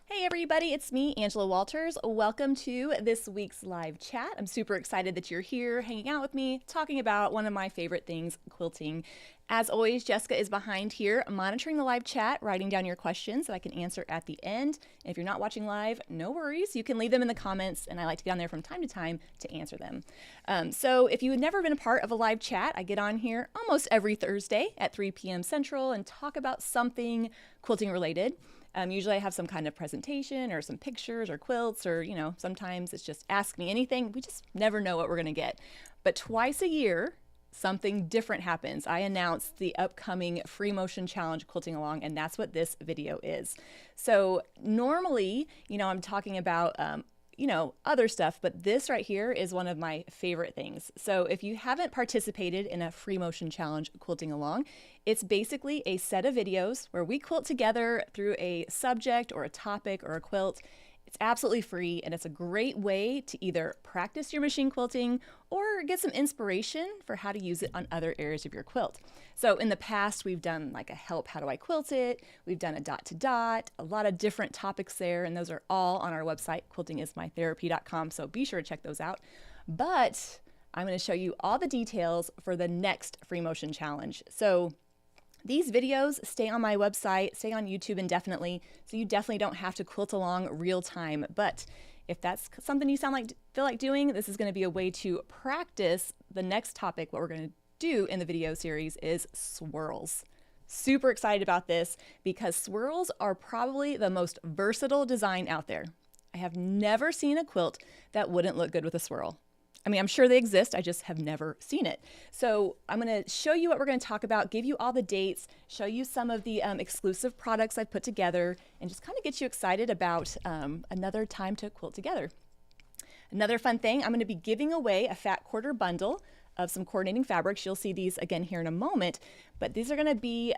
Hey everybody, it's me, Angela Walters. Welcome to this week's live chat. I'm super excited that you're here hanging out with me, talking about one of my favorite things, quilting. As always, Jessica is behind here monitoring the live chat, writing down your questions that I can answer at the end. And if you're not watching live, no worries. You can leave them in the comments, and I like to get on there from time to time to answer them. So if you've never been a part of a live chat, I get on here almost every Thursday at 3 p.m. Central and talk about something quilting related. Usually I have some kind of presentation or some pictures or quilts or, sometimes it's just ask me anything. We just never know what we're going to get. But twice a year, something different happens. I announce the upcoming Free-motion Challenge Quilting Along, and that's what this video is. So normally, I'm talking about other stuff, but this right here is one of my favorite things. So if you haven't participated in a Free-motion Challenge Quilting Along, it's basically a set of videos where we quilt together through a subject or a topic or a quilt. It's absolutely free, and it's a great way to either practice your machine quilting or get some inspiration for how to use it on other areas of your quilt. So in the past, we've done like a help, how do I quilt it? We've done a dot to dot, a lot of different topics there, and those are all on our website, quiltingismytherapy.com, so be sure to check those out. But I'm going to show you all the details for the next Free Motion Challenge. So these videos stay on my website, stay on YouTube indefinitely, so you definitely don't have to quilt along real time. But if that's something you feel like doing, this is going to be a way to practice the next topic. What we're going to do in the video series is swirls. Super excited about this because swirls are probably the most versatile design out there. I have never seen a quilt that wouldn't look good with a swirl. I mean, I'm sure they exist, I just have never seen it. So I'm going to show you what we're going to talk about, give you all the dates, show you some of the exclusive products I've put together, and just kind of get you excited about another time to quilt together. Another fun thing, I'm going to be giving away a fat quarter bundle of some coordinating fabrics. You'll see these again here in a moment, but these are going to be,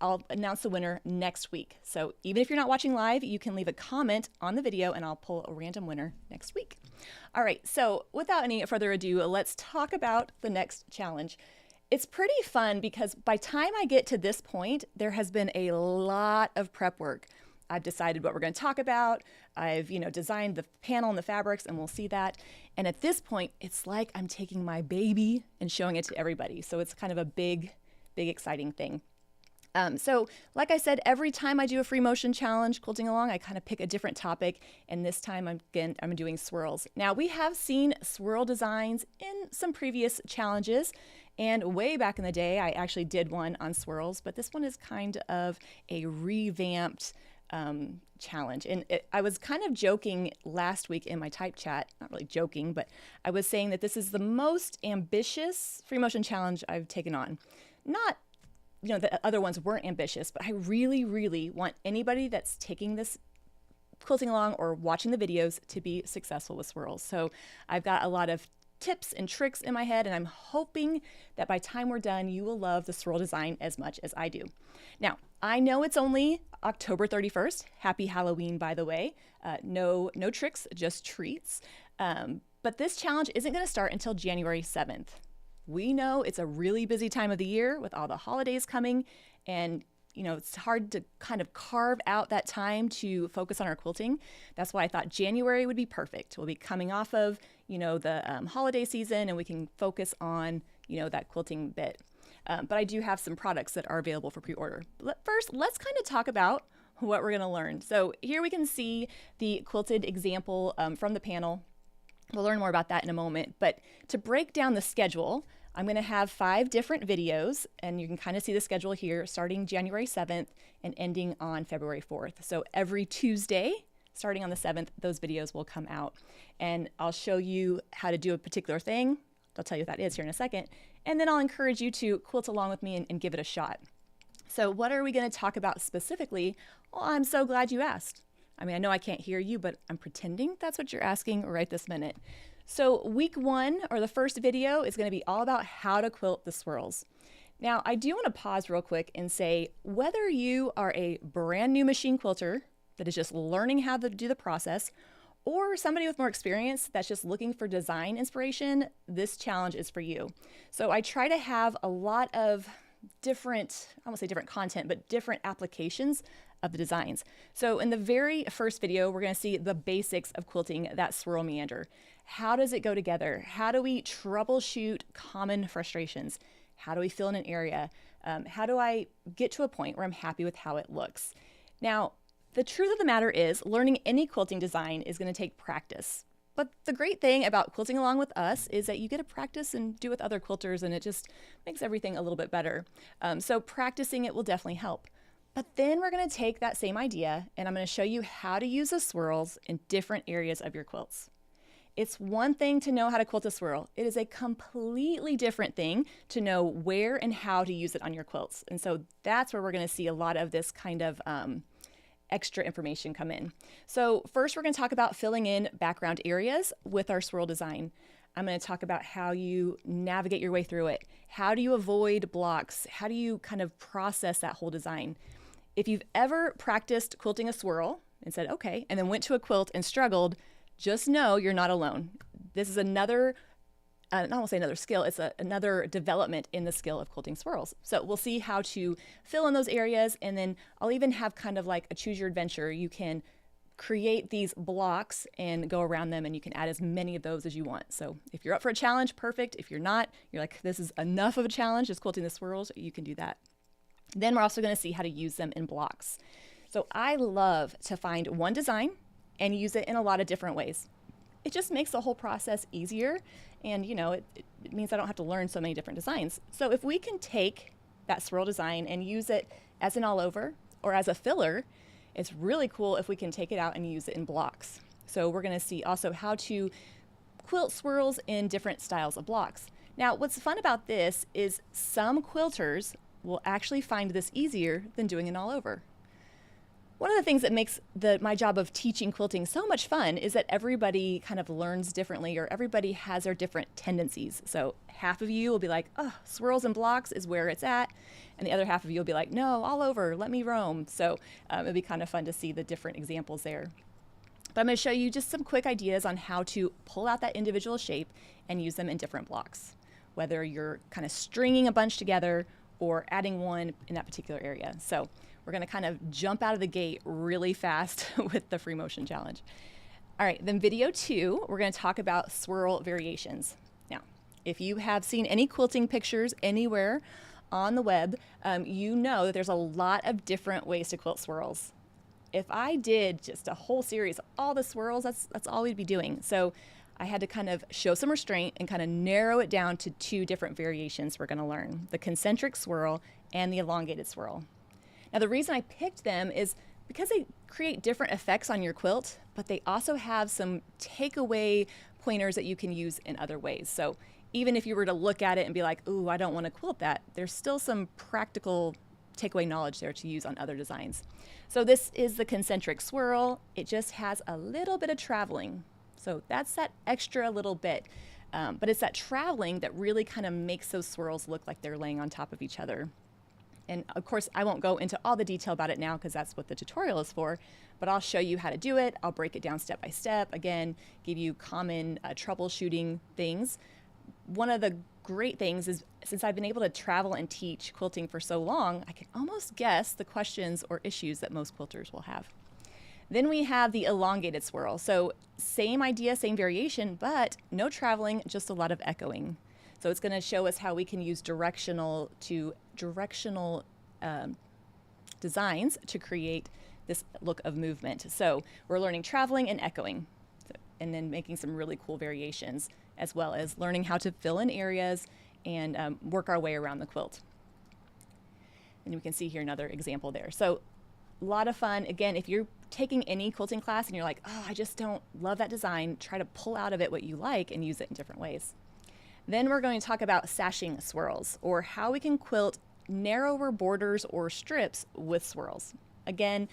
I'll announce the winner next week. So even if you're not watching live, you can leave a comment on the video and I'll pull a random winner next week. All right, so without any further ado, let's talk about the next challenge. It's pretty fun because by time I get to this point, there has been a lot of prep work. I've decided what we're going to talk about. I've, designed the panel and the fabrics, and we'll see that. And at this point, it's like I'm taking my baby and showing it to everybody. So it's kind of a big, exciting thing. So like I said, every time I do a free motion challenge quilting along, I kind of pick a different topic. And this time I'm doing swirls. Now we have seen swirl designs in some previous challenges. And way back in the day, I actually did one on swirls, but this one is kind of a revamped challenge. And I was kind of joking last week in my type chat, not really joking, but I was saying that this is the most ambitious free motion challenge I've taken on. Not, the other ones weren't ambitious, but I really, really want anybody that's taking this quilting along or watching the videos to be successful with swirls. So I've got a lot of tips and tricks in my head, and I'm hoping that by the time we're done, you will love the swirl design as much as I do. Now, I know it's only October 31st. Happy Halloween, by the way. No tricks, just treats. But this challenge isn't going to start until January 7th. We know it's a really busy time of the year with all the holidays coming, and it's hard to kind of carve out that time to focus on our quilting. That's why I thought January would be perfect. We'll be coming off of, the holiday season, and we can focus on, that quilting bit. But I do have some products that are available for pre-order. First, let's kind of talk about what we're going to learn. So here we can see the quilted example from the panel. We'll learn more about that in a moment. But to break down the schedule, I'm going to have 5 different videos, and you can kind of see the schedule here, starting January 7th and ending on February 4th. So every Tuesday, starting on the 7th, those videos will come out. And I'll show you how to do a particular thing. I'll tell you what that is here in a second. And then I'll encourage you to quilt along with me and give it a shot. So what are we going to talk about specifically? Well, I'm so glad you asked. I mean, I know I can't hear you, but I'm pretending that's what you're asking right this minute. So week 1, or the first video, is going to be all about how to quilt the swirls. Now, I do want to pause real quick and say, whether you are a brand new machine quilter that is just learning how to do the process, or somebody with more experience that's just looking for design inspiration, this challenge is for you. So I try to have a lot of different, I won't say different content, but different applications of the designs. So in the very first video, we're going to see the basics of quilting that swirl meander. How does it go together? How do we troubleshoot common frustrations? How do we fill in an area? How do I get to a point where I'm happy with how it looks? Now, the truth of the matter is learning any quilting design is going to take practice. But the great thing about quilting along with us is that you get to practice and do with other quilters, and it just makes everything a little bit better. So practicing it will definitely help. But then we're going to take that same idea and I'm going to show you how to use the swirls in different areas of your quilts. It's one thing to know how to quilt a swirl. It is a completely different thing to know where and how to use it on your quilts. And so that's where we're going to see a lot of this kind of extra information come in. So first we're going to talk about filling in background areas with our swirl design. I'm going to talk about how you navigate your way through it. How do you avoid blocks? How do you kind of process that whole design? If you've ever practiced quilting a swirl and said, okay, and then went to a quilt and struggled, just know you're not alone. This is another, I won't say another skill, it's another development in the skill of quilting swirls. So we'll see how to fill in those areas, and then I'll even have kind of like a choose your adventure. You can create these blocks and go around them, and you can add as many of those as you want. So if you're up for a challenge, perfect. If you're not, you're like, this is enough of a challenge, just quilting the swirls, you can do that. Then we're also going to see how to use them in blocks. So I love to find one design and use it in a lot of different ways. It just makes the whole process easier, and it means I don't have to learn so many different designs. So if we can take that swirl design and use it as an all over or as a filler, it's really cool if we can take it out and use it in blocks. So we're going to see also how to quilt swirls in different styles of blocks. Now, what's fun about this is some quilters will actually find this easier than doing it all over. One of the things that makes my job of teaching quilting so much fun is that everybody kind of learns differently, or everybody has their different tendencies. So half of you will be like, oh, swirls and blocks is where it's at. And the other half of you will be like, no, all over, let me roam. So it'll be kind of fun to see the different examples there. But I'm going to show you just some quick ideas on how to pull out that individual shape and use them in different blocks, whether you're kind of stringing a bunch together or adding one in that particular area. So we're going to kind of jump out of the gate really fast with the Free-motion Challenge. All right, then video 2, we're going to talk about swirl variations. Now, if you have seen any quilting pictures anywhere on the web, you know that there's a lot of different ways to quilt swirls. If I did just a whole series of all the swirls, that's all we'd be doing. So I had to kind of show some restraint and kind of narrow it down to 2 different variations we're going to learn: the concentric swirl and the elongated swirl. Now, the reason I picked them is because they create different effects on your quilt, but they also have some takeaway pointers that you can use in other ways. So even if you were to look at it and be like, ooh, I don't want to quilt that, there's still some practical takeaway knowledge there to use on other designs. So this is the concentric swirl. It just has a little bit of traveling. So that's that extra little bit. But it's that traveling that really kind of makes those swirls look like they're laying on top of each other. And of course, I won't go into all the detail about it now because that's what the tutorial is for, but I'll show you how to do it. I'll break it down step by step. Again, give you common troubleshooting things. One of the great things is, since I've been able to travel and teach quilting for so long, I can almost guess the questions or issues that most quilters will have. Then we have the elongated swirl. So same idea, same variation, but no traveling, just a lot of echoing. So it's going to show us how we can use directional designs to create this look of movement. So we're learning traveling and echoing, and then making some really cool variations, as well as learning how to fill in areas and work our way around the quilt. And we can see here another example there. So a lot of fun. Again, if you're taking any quilting class and you're like, oh, I just don't love that design, try to pull out of it what you like and use it in different ways. Then we're going to talk about sashing swirls, or how we can quilt narrower borders or strips with swirls. Again,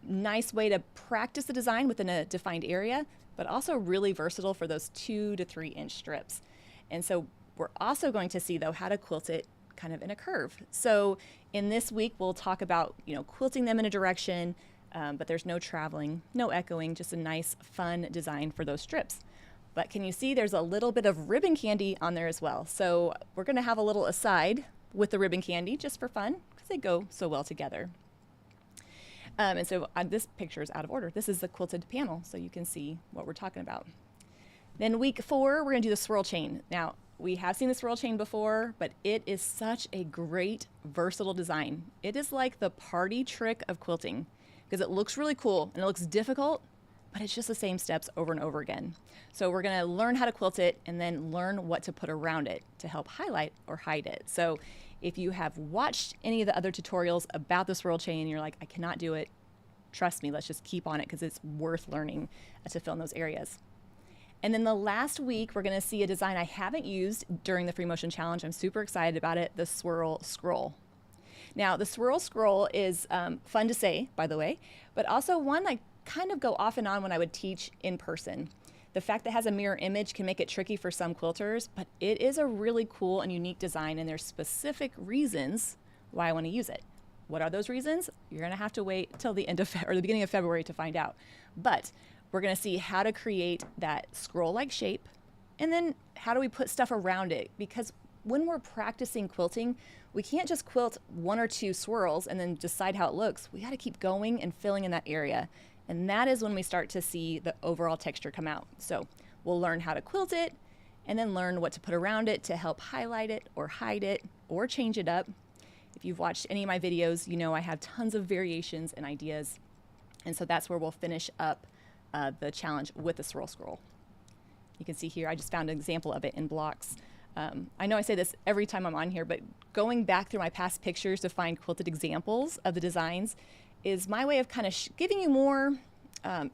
nice way to practice the design within a defined area, but also really versatile for those 2 to 3 inch strips. And so we're also going to see, though, how to quilt it kind of in a curve. So in this week, we'll talk about, quilting them in a direction, but there's no traveling, no echoing, just a nice, fun design for those strips. But can you see there's a little bit of ribbon candy on there as well? So we're going to have a little aside with the ribbon candy just for fun, because they go so well together. And so this picture is out of order. This is the quilted panel, so you can see what we're talking about. Then week 4, we're gonna do the swirl chain. Now, we have seen the swirl chain before, but it is such a great, versatile design. It is like the party trick of quilting because it looks really cool and it looks difficult, but it's just the same steps over and over again. So we're gonna learn how to quilt it and then learn what to put around it to help highlight or hide it. So if you have watched any of the other tutorials about the swirl chain and you're like, I cannot do it, trust me, let's just keep on it because it's worth learning to fill in those areas. And then the last week, we're gonna see a design I haven't used during the Free-motion Challenge. I'm super excited about it, the Swirl Scroll. Now, the Swirl Scroll is fun to say, by the way, but also one I kind of go off and on when I would teach in person. The fact that it has a mirror image can make it tricky for some quilters, but it is a really cool and unique design, and there's specific reasons why I wanna use it. What are those reasons? You're gonna have to wait till the end of or the beginning of February to find out. But we're gonna see how to create that scroll-like shape, and then how do we put stuff around it? Because when we're practicing quilting, we can't just quilt 1 or 2 swirls and then decide how it looks. We gotta keep going and filling in that area. And that is when we start to see the overall texture come out. So we'll learn how to quilt it, and then learn what to put around it to help highlight it or hide it or change it up. If you've watched any of my videos, you know I have tons of variations and ideas. And so that's where we'll finish up the challenge with the swirl scroll. You can see here, I just found an example of it in blocks. I know I say this every time I'm on here, but going back through my past pictures to find quilted examples of the designs is my way of kind of giving you more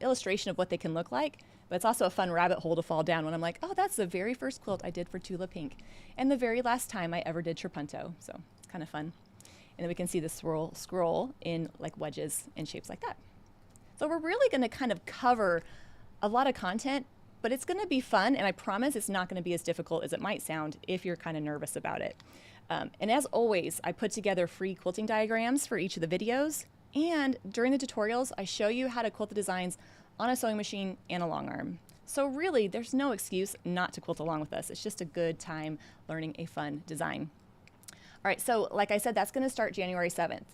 illustration of what they can look like, but it's also a fun rabbit hole to fall down when I'm like, oh, that's the very first quilt I did for Tula Pink, and the very last time I ever did Trapunto, so it's kind of fun. And then we can see the swirl scroll in like wedges and shapes like that. So we're really gonna kind of cover a lot of content, but it's gonna be fun, and I promise it's not gonna be as difficult as it might sound if you're kind of nervous about it. And as always, I put together free quilting diagrams for each of the videos, and during the tutorials, I show you how to quilt the designs on a sewing machine and a long arm. So really, there's no excuse not to quilt along with us. It's just a good time learning a fun design. All right, so like I said, that's gonna start January 7th.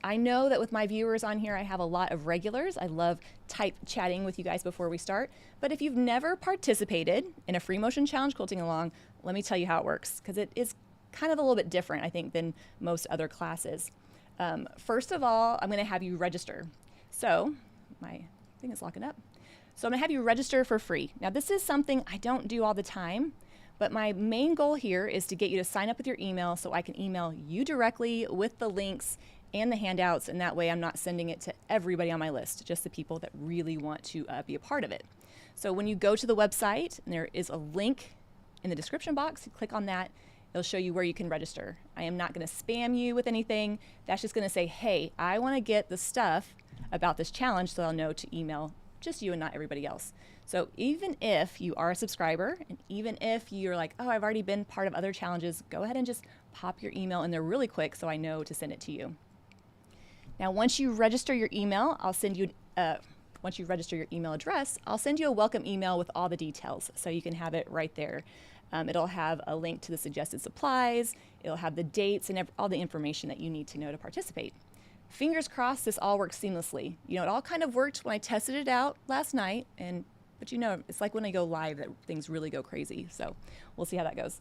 I know that with my viewers on here, I have a lot of regulars. I love type chatting with you guys before we start. But if you've never participated in a Free-motion Challenge Quilting Along, let me tell you how it works, because it is kind of a little bit different, I think, than most other classes. First of all, I'm gonna have you register. So, my thing is locking up. So I'm gonna have you register for free. Now this is something I don't do all the time, but my main goal here is to get you to sign up with your email so I can email you directly with the links and the handouts, and that way I'm not sending it to everybody on my list, just the people that really want to be a part of it. So when you go to the website, and there is a link in the description box, you click on that, it'll show you where you can register. I am not gonna spam you with anything. That's just gonna say, hey, I wanna get the stuff about this challenge so I'll know to email just you and not everybody else. So even if you are a subscriber, and even if you're like, oh, I've already been part of other challenges, go ahead and just pop your email in there really quick so I know to send it to you. Now, once you register your email, I'll send you, once you register your email address, I'll send you a welcome email with all the details so you can have it right there. It'll have a link to the suggested supplies, it'll have the dates and all the information that you need to know to participate. Fingers crossed this all works seamlessly. You know, it all kind of worked when I tested it out last night, but you know, it's like when I go live that things really go crazy. So we'll see how that goes.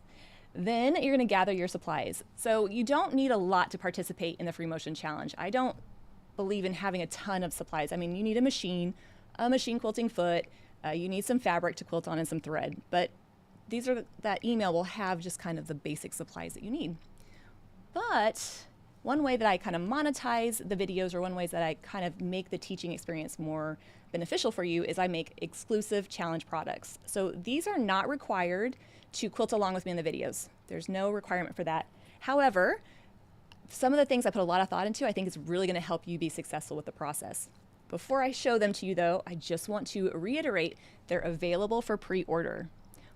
Then you're gonna gather your supplies. So you don't need a lot to participate in the Free-motion Challenge. I don't believe in having a ton of supplies. I mean, you need a machine quilting foot, you need some fabric to quilt on and some thread, but that email will have just kind of the basic supplies that you need. But one way that I kind of monetize the videos, or one way that I kind of make the teaching experience more beneficial for you, is I make exclusive challenge products. So these are not required to quilt along with me in the videos. There's no requirement for that. However, some of the things I put a lot of thought into, I think is really gonna help you be successful with the process. Before I show them to you though, I just want to reiterate they're available for pre-order.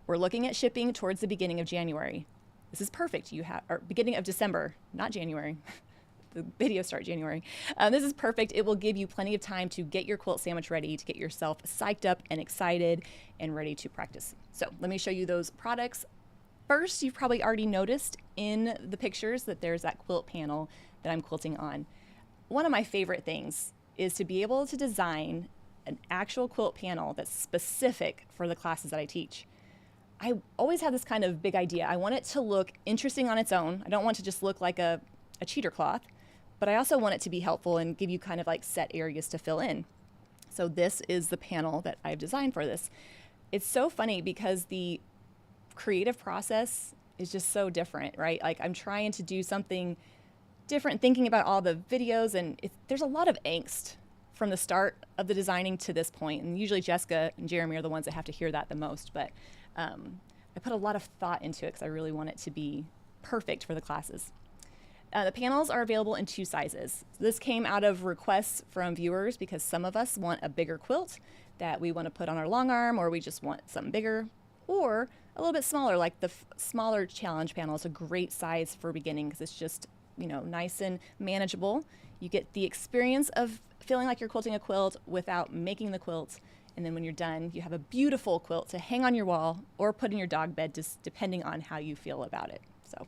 We're looking at shipping towards the beginning of January. This is perfect. Or beginning of December, not January. The videos start January. This is perfect. It will give you plenty of time to get your quilt sandwich ready, to get yourself psyched up and excited and ready to practice. So let me show you those products. First, you've probably already noticed in the pictures that there's that quilt panel that I'm quilting on. One of my favorite things is to be able to design an actual quilt panel that's specific for the classes that I teach. I always had this kind of big idea. I want it to look interesting on its own. I don't want it to just look like a cheater cloth, but I also want it to be helpful and give you kind of like set areas to fill in. So this is the panel that I've designed for this. It's so funny because the creative process is just so different, right? Like I'm trying to do something different, thinking about all the videos, and there's a lot of angst from the start of the designing to this point. And usually Jessica and Jeremy are the ones that have to hear that the most, but I put a lot of thought into it because I really want it to be perfect for the classes. The panels are available in 2 sizes. This came out of requests from viewers because some of us want a bigger quilt that we want to put on our long arm, or we just want something bigger, or a little bit smaller, like the smaller challenge panel is a great size for beginning because it's just, you know, nice and manageable. You get the experience of feeling like you're quilting a quilt without making the quilt. And then when you're done, you have a beautiful quilt to hang on your wall or put in your dog bed, just depending on how you feel about it. So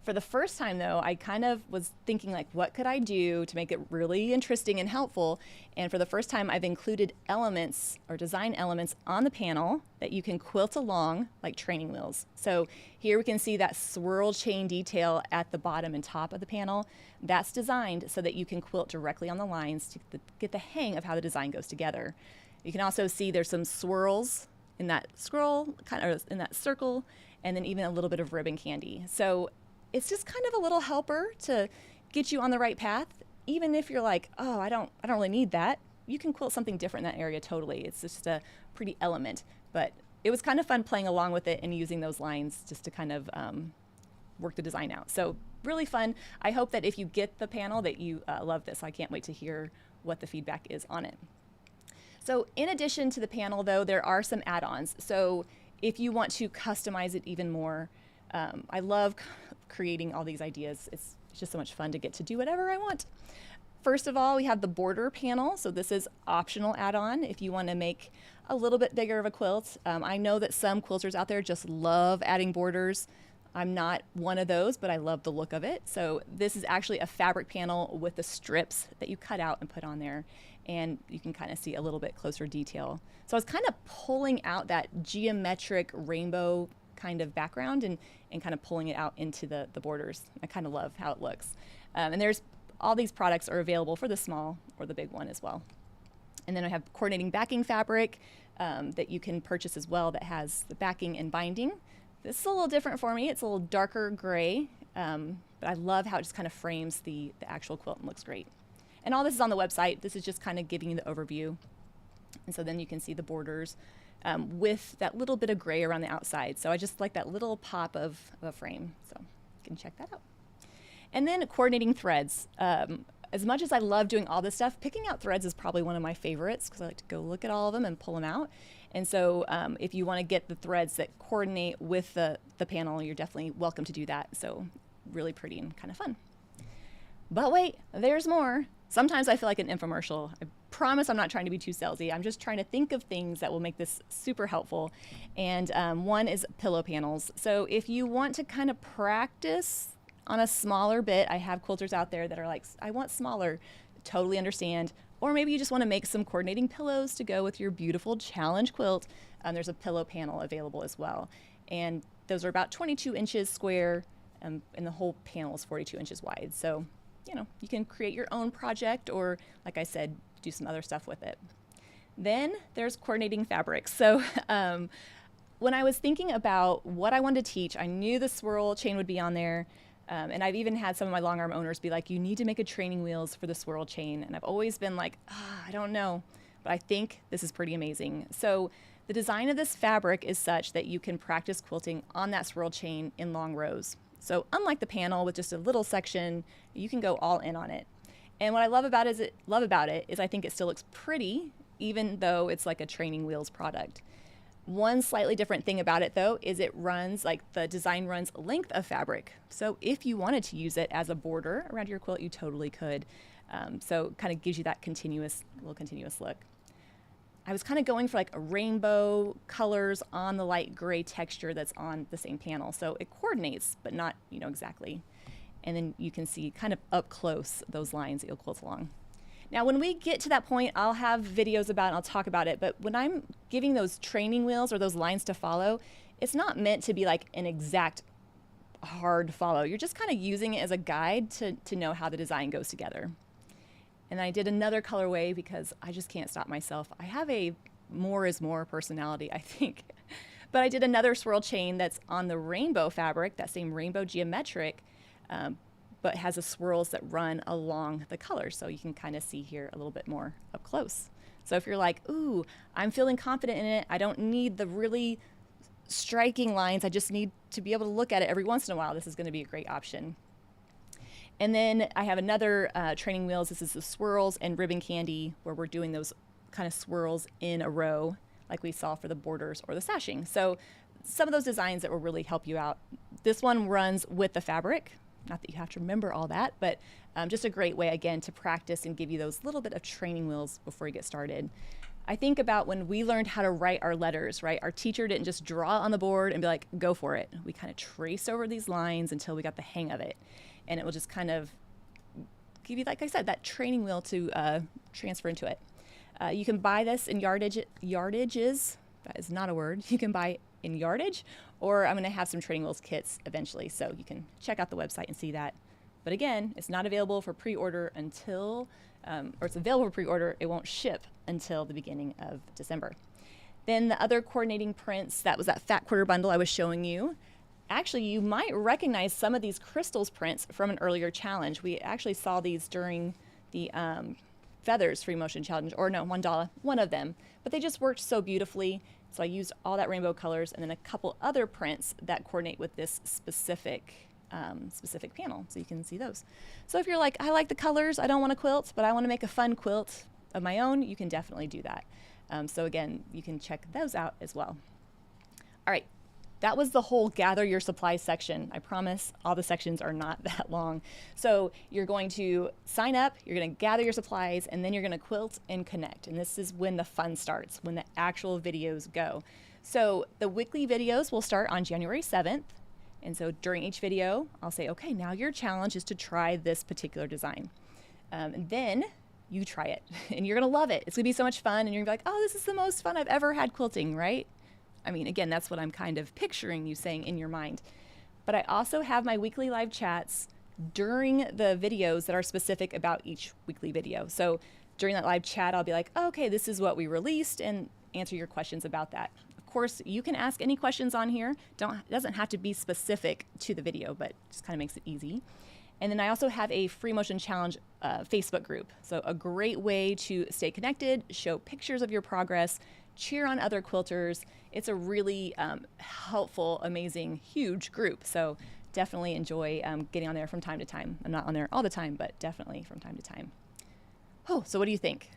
for the first time though, I kind of was thinking like, what could I do to make it really interesting and helpful? And for the first time, I've included elements or design elements on the panel that you can quilt along like training wheels. So here we can see that swirl chain detail at the bottom and top of the panel. That's designed so that you can quilt directly on the lines to get the hang of how the design goes together. You can also see there's some swirls in that scroll, kind of in that circle, and then even a little bit of ribbon candy. So it's just kind of a little helper to get you on the right path. Even if you're like, oh, I don't really need that. You can quilt something different in that area totally. It's just a pretty element. But it was kind of fun playing along with it and using those lines just to kind of work the design out. So really fun. I hope that if you get the panel that you love this. I can't wait to hear what the feedback is on it. So in addition to the panel though, there are some add-ons. So if you want to customize it even more, I love creating all these ideas. It's just so much fun to get to do whatever I want. First of all, we have the border panel. So this is optional add-on if you want to make a little bit bigger of a quilt. I know that some quilters out there just love adding borders. I'm not one of those, but I love the look of it. So this is actually a fabric panel with the strips that you cut out and put on there. And you can kind of see a little bit closer detail. So I was kind of pulling out that geometric rainbow kind of background and kind of pulling it out into the borders. I kind of love how it looks. And there's all these products are available for the small or the big one as well. And then I have coordinating backing fabric that you can purchase as well that has the backing and binding. This is a little different for me. It's a little darker gray, but I love how it just kind of frames the actual quilt and looks great. And all this is on the website. This is just kind of giving you the overview. And so then you can see the borders with that little bit of gray around the outside. So I just like that little pop of a frame. So you can check that out. And then coordinating threads. As much as I love doing all this stuff, picking out threads is probably one of my favorites because I like to go look at all of them and pull them out. And so if you want to get the threads that coordinate with the panel, you're definitely welcome to do that. So really pretty and kind of fun. But wait, there's more. Sometimes I feel like an infomercial. I promise I'm not trying to be too salesy. I'm just trying to think of things that will make this super helpful. And one is pillow panels. So if you want to kind of practice on a smaller bit, I have quilters out there that are like, I want smaller, totally understand. Or maybe you just want to make some coordinating pillows to go with your beautiful challenge quilt. There's a pillow panel available as well. And those are about 22 inches square, and the whole panel is 42 inches wide. So, you know, you can create your own project or, like I said, do some other stuff with it. Then there's coordinating fabrics. So when I was thinking about what I wanted to teach, I knew the swirl chain would be on there. And I've even had some of my long arm owners be like, you need to make a training wheels for the swirl chain. And I've always been like, I don't know, but I think this is pretty amazing. So the design of this fabric is such that you can practice quilting on that swirl chain in long rows. So unlike the panel with just a little section, you can go all in on it. And what I love about it is I think it still looks pretty, even though it's like a training wheels product. One slightly different thing about it though is it runs, like the design runs length of fabric. So if you wanted to use it as a border around your quilt, you totally could. So it kind of gives you that little continuous look. I was kind of going for like a rainbow colors on the light gray texture that's on the same panel. So it coordinates, but not, exactly. And then you can see kind of up close those lines that you'll quilt along. Now, when we get to that point, I'll have videos about it and I'll talk about it. But when I'm giving those training wheels or those lines to follow, it's not meant to be like an exact hard follow. You're just kind of using it as a guide to know how the design goes together. And I did another colorway because I just can't stop myself. I have a more is more personality, I think. But I did another swirl chain that's on the rainbow fabric, that same rainbow geometric, but has the swirls that run along the colors. So you can kind of see here a little bit more up close. So if you're like, ooh, I'm feeling confident in it, I don't need the really striking lines, I just need to be able to look at it every once in a while, this is going to be a great option. And then I have another training wheels. This is the swirls and ribbon candy, where we're doing those kind of swirls in a row like we saw for the borders or the sashing. So some of those designs that will really help you out. This one runs with the fabric. Not that you have to remember all that, but just a great way, again, to practice and give you those little bit of training wheels before you get started. I think about when we learned how to write our letters, right? Our teacher didn't just draw on the board and be like, go for it. We kind of traced over these lines until we got the hang of it. And it will just kind of give you, like I said, that training wheel to transfer into it. You can buy this in yardages. That is not a word. You can buy in yardage, or I'm going to have some training wheels kits eventually, so you can check out the website and see that. But again, it's not available for pre-order until, or it's available for pre-order, it won't ship until the beginning of December. Then the other coordinating prints, that was that fat quarter bundle I was showing you. Actually, you might recognize some of these crystals prints from an earlier challenge. We actually saw these during the Feathers Free-motion Challenge, or no, Mandala, one of them. But they just worked so beautifully. So I used all that rainbow colors and then a couple other prints that coordinate with this specific panel, so you can see those. So if you're like, I like the colors, I don't want to quilt, but I want to make a fun quilt of my own, you can definitely do that. So again, you can check those out as well. All right, that was the whole gather your supplies section. I promise all the sections are not that long. So you're going to sign up, you're going to gather your supplies, and then you're going to quilt and connect. And this is when the fun starts, when the actual videos go. So the weekly videos will start on January 7th. And so during each video, I'll say, okay, now your challenge is to try this particular design. And then you try it and you're going to love it. It's going to be so much fun. And you're going to be like, oh, this is the most fun I've ever had quilting, right? I mean, again, that's what I'm kind of picturing you saying in your mind. But I also have my weekly live chats during the videos that are specific about each weekly video. So during that live chat, I'll be like, oh, okay, this is what we released, and answer your questions about that. Of course, you can ask any questions on here. It doesn't have to be specific to the video, but just kind of makes it easy. And then I also have a Free-motion Challenge Facebook group. So a great way to stay connected, show pictures of your progress, cheer on other quilters. It's a really helpful, amazing, huge group. So definitely enjoy getting on there from time to time. I'm not on there all the time, but definitely from time to time. Oh, so what do you think?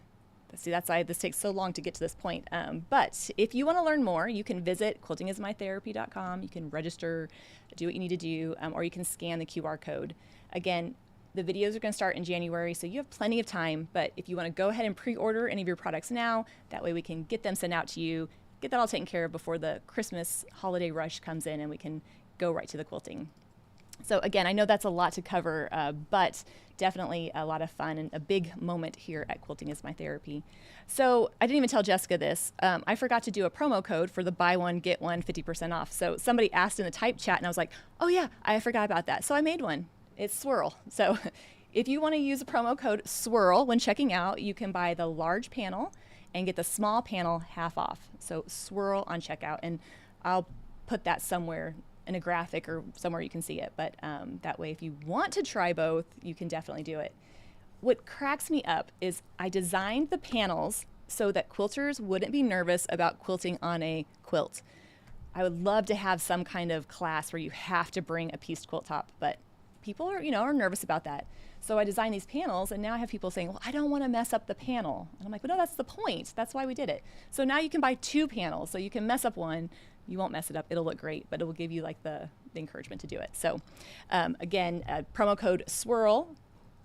See, that's why this takes so long to get to this point. But if you want to learn more, you can visit quiltingismytherapy.com. You can register, do what you need to do, or you can scan the QR code. Again, the videos are going to start in January, so you have plenty of time. But if you want to go ahead and pre-order any of your products now, that way we can get them sent out to you, get that all taken care of before the Christmas holiday rush comes in, and we can go right to the quilting. So again, I know that's a lot to cover, but definitely a lot of fun and a big moment here at Quilting is My Therapy. So I didn't even tell Jessica this. I forgot to do a promo code for the buy one, get one 50% off. So somebody asked in the type chat and I was like, oh yeah, I forgot about that. So I made one. It's Swirl. So if you want to use a promo code SWIRL when checking out, you can buy the large panel and get the small panel half off. So SWIRL on checkout, and I'll put that somewhere in a graphic or somewhere you can see it. But that way, if you want to try both, you can definitely do it. What cracks me up is I designed the panels so that quilters wouldn't be nervous about quilting on a quilt. I would love to have some kind of class where you have to bring a pieced quilt top, but people are, are nervous about that. So I designed these panels, and now I have people saying, well, I don't want to mess up the panel. And I'm like, well, no, that's the point. That's why we did it. So now you can buy two panels, so you can mess up one. You won't mess it up. It'll look great, but it will give you like the encouragement to do it. So again, promo code SWIRL.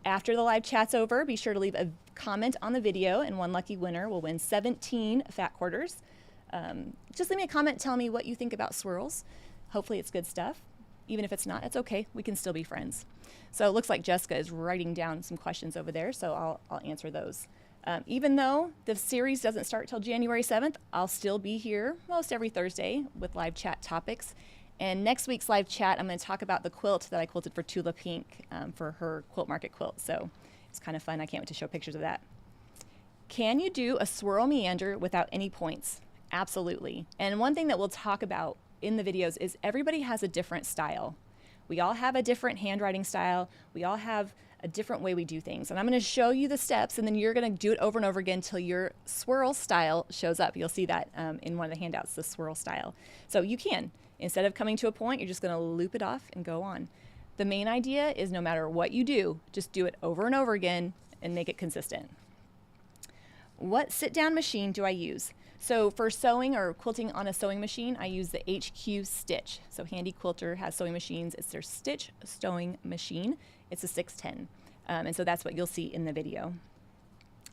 After the live chat's over, be sure to leave a comment on the video, and one lucky winner will win 17 fat quarters. Just leave me a comment telling me what you think about swirls. Hopefully it's good stuff. Even if it's not, it's okay. We can still be friends. So it looks like Jessica is writing down some questions over there, so I'll answer those. Even though the series doesn't start till January 7th, I'll still be here most every Thursday with live chat topics. And next week's live chat, I'm going to talk about the quilt that I quilted for Tula Pink for her Quilt Market quilt. So it's kind of fun. I can't wait to show pictures of that. Can you do a swirl meander without any points? Absolutely. And one thing that we'll talk about in the videos is everybody has a different style. We all have a different handwriting style. We all have a different way we do things. And I'm going to show you the steps, and then you're going to do it over and over again until your swirl style shows up. You'll see that in one of the handouts, the swirl style. So you can, instead of coming to a point, you're just going to loop it off and go on. The main idea is no matter what you do, just do it over and over again and make it consistent. What sit-down machine do I use? So for sewing or quilting on a sewing machine, I use the HQ Stitch. So Handy Quilter has sewing machines. It's their Stitch sewing machine. It's a 610. And so that's what you'll see in the video.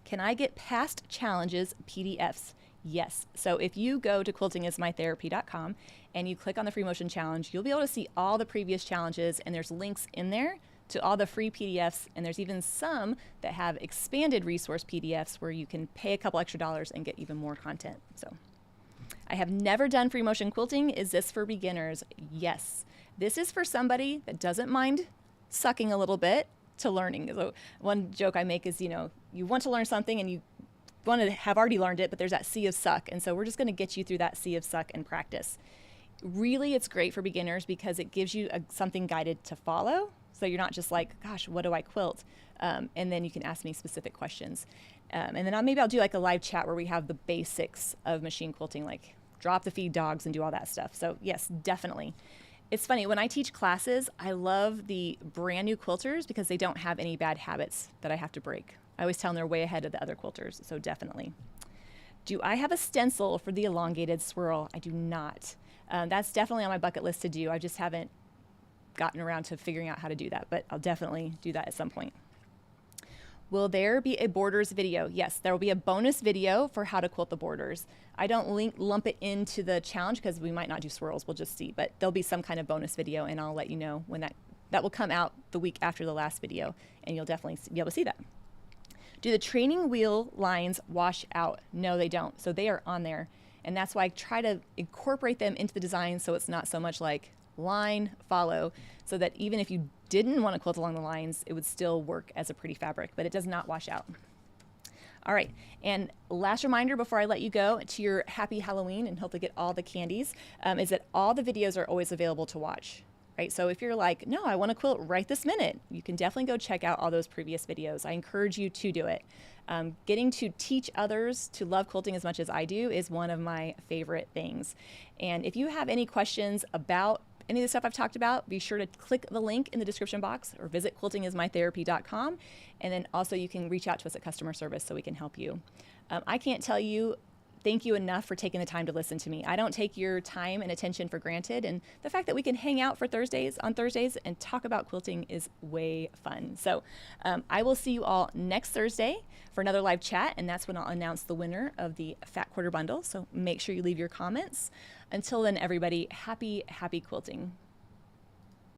Can I get past challenges PDFs? Yes. So if you go to quiltingismytherapy.com and you click on the Free-motion Challenge, you'll be able to see all the previous challenges, and there's links in there to all the free PDFs, and there's even some that have expanded resource PDFs where you can pay a couple extra dollars and get even more content. So I have never done free motion quilting. Is this for beginners? Yes. This is for somebody that doesn't mind sucking a little bit to learning. So one joke I make is, you want to learn something and you want to have already learned it, but there's that sea of suck. And so we're just going to get you through that sea of suck and practice. Really, it's great for beginners because it gives you something guided to follow. So you're not just like, gosh, what do I quilt? And then you can ask me specific questions. And then maybe I'll do like a live chat where we have the basics of machine quilting, like drop the feed dogs and do all that stuff. So yes, definitely. It's funny, when I teach classes, I love the brand new quilters because they don't have any bad habits that I have to break. I always tell them they're way ahead of the other quilters, so definitely. Do I have a stencil for the elongated swirl? I do not. That's definitely on my bucket list to do. I just haven't gotten around to figuring out how to do that, but I'll definitely do that at some point. Will there be a borders video? Yes, there will be a bonus video for how to quilt the borders. I don't lump it into the challenge because we might not do swirls, we'll just see, but there'll be some kind of bonus video, and I'll let you know when that will come out the week after the last video, and you'll definitely be able to see that. Do the training wheel lines wash out? No, they don't. So they are on there, and that's why I try to incorporate them into the design so it's not so much like line, follow, so that even if you didn't want to quilt along the lines, it would still work as a pretty fabric, but it does not wash out. All right, and last reminder before I let you go to your happy Halloween and hopefully get all the candies, is that all the videos are always available to watch, right? So if you're like, no, I want to quilt right this minute, you can definitely go check out all those previous videos. I encourage you to do it. Getting to teach others to love quilting as much as I do is one of my favorite things. And if you have any questions about any of the stuff I've talked about, be sure to click the link in the description box or visit quiltingismytherapy.com. And then also you can reach out to us at customer service so we can help you. I can't tell you thank you enough for taking the time to listen to me. I don't take your time and attention for granted. And the fact that we can hang out for on Thursdays and talk about quilting is way fun. So I will see you all next Thursday for another live chat. And that's when I'll announce the winner of the Fat Quarter Bundle. So make sure you leave your comments. Until then, everybody, happy quilting.